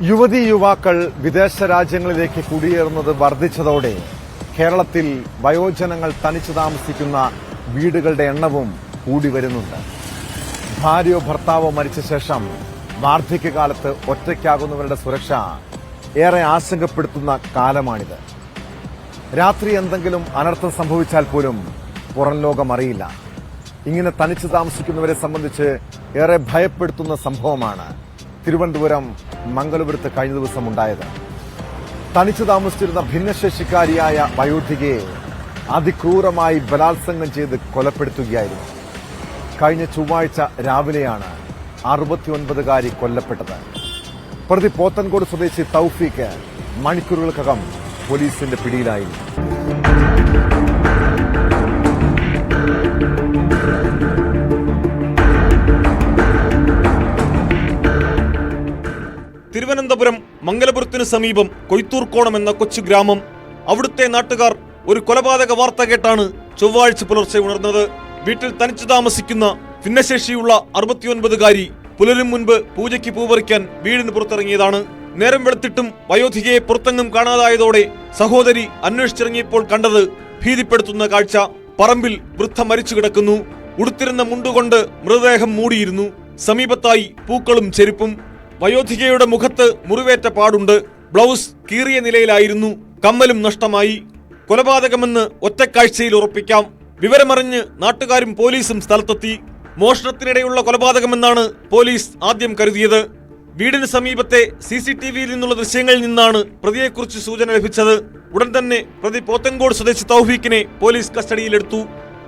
യുവതീ യുവാക്കൾ വിദേശ രാജ്യങ്ങളിലേക്ക് കുടിയേറുന്നത് വർദ്ധിച്ചതോടെ കേരളത്തിൽ വയോജനങ്ങൾ തനിച്ചു താമസിക്കുന്ന വീടുകളുടെ എണ്ണവും കൂടി വരുന്നുണ്ട്. ഭാര്യയോ ഭർത്താവോ മരിച്ച ശേഷം വാർദ്ധക്യകാലത്ത് ഒറ്റയ്ക്കാകുന്നവരുടെ സുരക്ഷ ഏറെ ആശങ്കപ്പെടുത്തുന്ന കാലമാണിത്. രാത്രി എന്തെങ്കിലും അനർത്ഥം സംഭവിച്ചാൽ പോലും പുറം ലോകം അറിയില്ല. ഇങ്ങനെ തനിച്ചു താമസിക്കുന്നവരെ സംബന്ധിച്ച് ഏറെ ഭയപ്പെടുത്തുന്ന സംഭവമാണ് തിരുവനന്തപുരം മംഗലപുരത്ത് കഴിഞ്ഞ ദിവസം ഉണ്ടായത്. തനിച്ചു താമസിച്ചിരുന്ന ഭിന്നശേഷിക്കാരിയായ വയോധികയെ അതിക്രൂരമായി ബലാത്സംഗം ചെയ്ത് കൊലപ്പെടുത്തുകയായിരുന്നു. കഴിഞ്ഞ ചൊവ്വാഴ്ച രാവിലെയാണ് 69കാരി കൊല്ലപ്പെട്ടത്. പ്രതി പോത്തൻകോട് സ്വദേശി തൗഫീഖ് മണിക്കൂറുകൾക്കകം പോലീസിന്റെ പിടിയിലായിരുന്നു. തിരുവനന്തപുരം മംഗലപുരത്തിന് സമീപം കൊയ്ത്തൂർക്കോണം എന്ന കൊച്ചു ഗ്രാമം. അവിടുത്തെ നാട്ടുകാർ ഒരു കൊലപാതക വാർത്ത കേട്ടാണ് ചൊവ്വാഴ്ച പുലർച്ചെ ഉണർന്നത്. വീട്ടിൽ തനിച്ചു താമസിക്കുന്ന ഭിന്നശേഷിയുള്ള 69കാരി പുലരും മുൻപ് പൂജയ്ക്ക് പൂപറിക്കാൻ വീടിന് പുറത്തിറങ്ങിയതാണ്. നേരം വെളുത്തിട്ടും വയോധികയെ പുറത്തെങ്ങും കാണാതായതോടെ സഹോദരി അന്വേഷിച്ചിറങ്ങിയപ്പോൾ കണ്ടത് ഭീതിപ്പെടുത്തുന്ന കാഴ്ച. പറമ്പിൽ വൃദ്ധ മരിച്ചു കിടക്കുന്നു. ഉടുത്തിരുന്ന മുണ്ടുകൊണ്ട് മൃതദേഹം മൂടിയിരുന്നു. സമീപത്തായി പൂക്കളും ചെരുപ്പും. വയോധികയുടെ മുഖത്ത് മുറിവേറ്റ പാടുണ്ട്. ബ്ലൗസ് കീറിയ നിലയിലായിരുന്നു. കമ്മലും നഷ്ടമായി. കൊലപാതകമെന്ന് ഒറ്റക്കാഴ്ചയിൽ ഉറപ്പിക്കാം. വിവരമറിഞ്ഞ് നാട്ടുകാരും പോലീസും സ്ഥലത്തെത്തി. മോഷണത്തിനിടെയുള്ള കൊലപാതകമെന്നാണ് പോലീസ് ആദ്യം കരുതിയത്. വീടിന് സമീപത്തെ CCTVയിൽ നിന്നുള്ള ദൃശ്യങ്ങളിൽ നിന്നാണ് പ്രതിയെക്കുറിച്ച് സൂചന ലഭിച്ചത്. ഉടൻ തന്നെ പ്രതി പോത്തൻകോട് സ്വദേശി തൗഫീഖിനെ പോലീസ് കസ്റ്റഡിയിലെടുത്തു.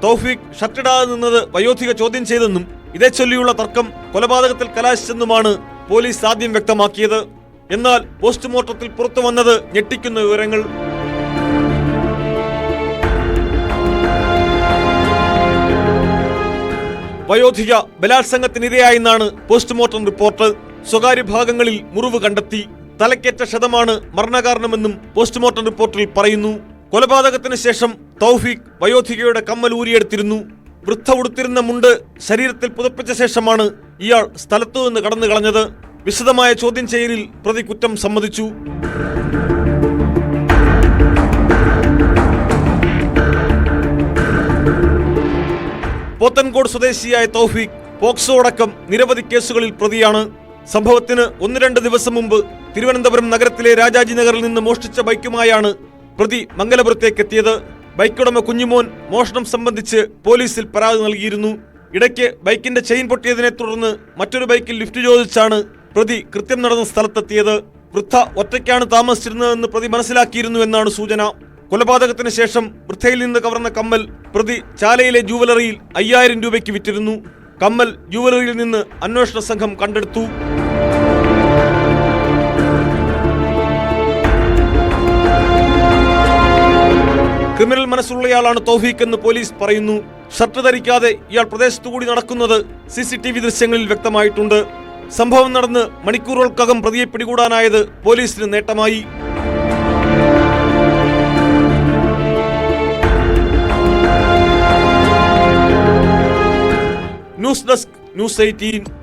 തൗഫീഖ് ഷർട്ടിടാതെ നിന്നത് വയോധിക ചോദ്യം ചെയ്തെന്നും ഇതേ ചൊല്ലിയുള്ള തർക്കം കൊലപാതകത്തിൽ കലാശിച്ചെന്നുമാണ് പോലീസ് ആദ്യം വ്യക്തമാക്കിയത്. എന്നാൽ പോസ്റ്റ്മോർട്ടത്തിൽ പുറത്തു വന്നത് ഞെട്ടിക്കുന്ന വിവരങ്ങൾ. വയോധിക ബലാത്സംഗത്തിനിരയായെന്നാണ് പോസ്റ്റ്മോർട്ടം റിപ്പോർട്ട്. സ്വകാര്യ ഭാഗങ്ങളിൽ മുറിവ് കണ്ടെത്തി. തലക്കേറ്റ ക്ഷതമാണ് മരണകാരണമെന്നും പോസ്റ്റ്മോർട്ടം റിപ്പോർട്ടിൽ പറയുന്നു. കൊലപാതകത്തിന് ശേഷം തൗഫീഖ് വയോധികയുടെ കമ്മൽ ഊരിയെടുത്തിരുന്നു. വൃദ്ധ ഉടുത്തിരുന്ന മുണ്ട് ശരീരത്തിൽ പുതപ്പിച്ച ശേഷമാണ് ഇയാൾ സ്ഥലത്തുനിന്ന് കടന്നു കളഞ്ഞത്. വിശദമായ ചോദ്യം ചെയ്യലിൽ പ്രതി കുറ്റം സമ്മതിച്ചു. പോത്തൻകോട് സ്വദേശിയായ തൗഫീഖ് പോക്സോ അടക്കം നിരവധി കേസുകളിൽ പ്രതിയാണ്. സംഭവത്തിന് 1-2 ദിവസം മുമ്പ് തിരുവനന്തപുരം നഗരത്തിലെ രാജാജി നഗറിൽ നിന്ന് മോഷ്ടിച്ച ബൈക്കുമായാണ് പ്രതി മംഗലപുരത്തേക്ക് എത്തിയത്. ബൈക്കുടമ കുഞ്ഞുമോൻ മോഷണം സംബന്ധിച്ച് പോലീസിൽ പരാതി നൽകിയിരുന്നു. ഇടയ്ക്ക് ബൈക്കിന്റെ ചെയിൻ പൊട്ടിയതിനെ തുടർന്ന് മറ്റൊരു ബൈക്കിൽ ലിഫ്റ്റ് ചോദിച്ചാണ് പ്രതി കൃത്യം നടന്ന സ്ഥലത്തെത്തിയത്. വൃദ്ധ ഒറ്റയ്ക്കാണ് താമസിച്ചിരുന്നതെന്ന് പ്രതി മനസ്സിലാക്കിയിരുന്നു എന്നാണ് സൂചന. കൊലപാതകത്തിന് ശേഷം വൃദ്ധയിൽ നിന്ന് കവർന്ന കമ്മൽ പ്രതി ചാലയിലെ ജൂവലറിയിൽ 5000 രൂപയ്ക്ക് വിറ്റിരുന്നു. കമ്മൽ ജൂവലറിയിൽ നിന്ന് അന്വേഷണ സംഘം കണ്ടെടുത്തു. ക്രിമിനൽ മനസ്സുള്ളയാളാണ് തൗഫീഖ് എന്ന് പോലീസ് പറയുന്നു. ഷർട്ട് ധരിക്കാതെ ഇയാൾ പ്രദേശത്തുകൂടി നടക്കുന്നത് CCTV ദൃശ്യങ്ങളിൽ വ്യക്തമായിട്ടുണ്ട്. സംഭവം നടന്ന് മണിക്കൂറുകൾക്കകം പ്രതിയെ പിടികൂടാനായത് പോലീസിന് നേട്ടമായി. News desk, News 18.